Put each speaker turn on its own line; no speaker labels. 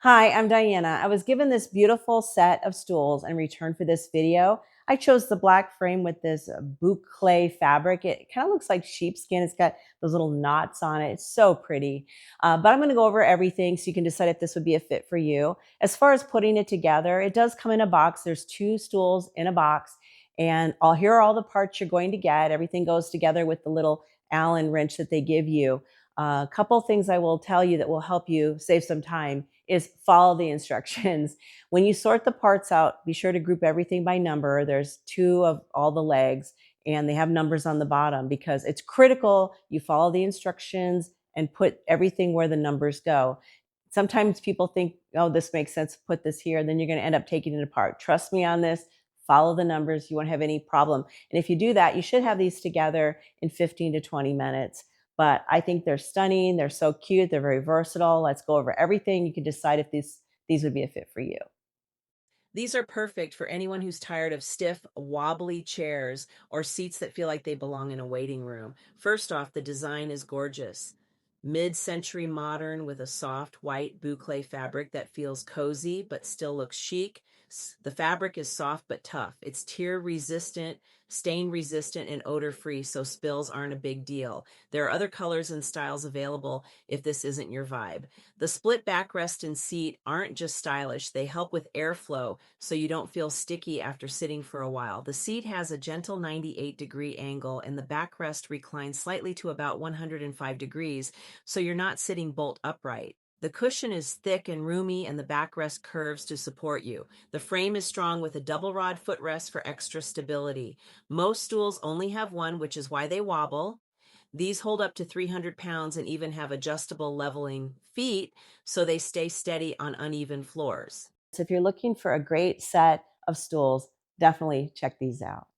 Hi, I'm Diana. I was given this beautiful set of stools in return for this video. I chose the black frame with this boucle fabric. It kind of looks like sheepskin. It's got those little knots on it. It's so pretty. But I'm going to go over everything so you can decide if this would be a fit for you. As far as putting it together, it does come in a box. There's 2 stools in a box. And here are all the parts you're going to get. Everything goes together with the little Allen wrench that they give you. A couple things I will tell you that will help you save some time is follow the instructions. When you sort the parts out, be sure to group everything by number. There's 2 of all the legs and they have numbers on the bottom because it's critical you follow the instructions and put everything where the numbers go. Sometimes people think, oh, this makes sense, put this here, then you're going to end up taking it apart. Trust me on this. Follow the numbers. You won't have any problem. And if you do that, you should have these together in 15 to 20 minutes. But I think they're stunning. They're so cute. They're very versatile. Let's go over everything. You can decide if these would be a fit for you.
These are perfect for anyone who's tired of stiff, wobbly chairs or seats that feel like they belong in a waiting room. First off, the design is gorgeous. Mid-century modern with a soft white boucle fabric that feels cozy but still looks chic. The fabric is soft but tough. It's tear resistant, stain resistant, and odor free, so spills aren't a big deal. There are other colors and styles available if this isn't your vibe. The split backrest and seat aren't just stylish, they help with airflow so you don't feel sticky after sitting for a while. The seat has a gentle 98-degree angle and the backrest reclines slightly to about 105 degrees, so you're not sitting bolt upright. The cushion is thick and roomy and the backrest curves to support you. The frame is strong with a double rod footrest for extra stability. Most stools only have one, which is why they wobble. These hold up to 300 pounds and even have adjustable leveling feet so they stay steady on uneven floors.
So if you're looking for a great set of stools, definitely check these out.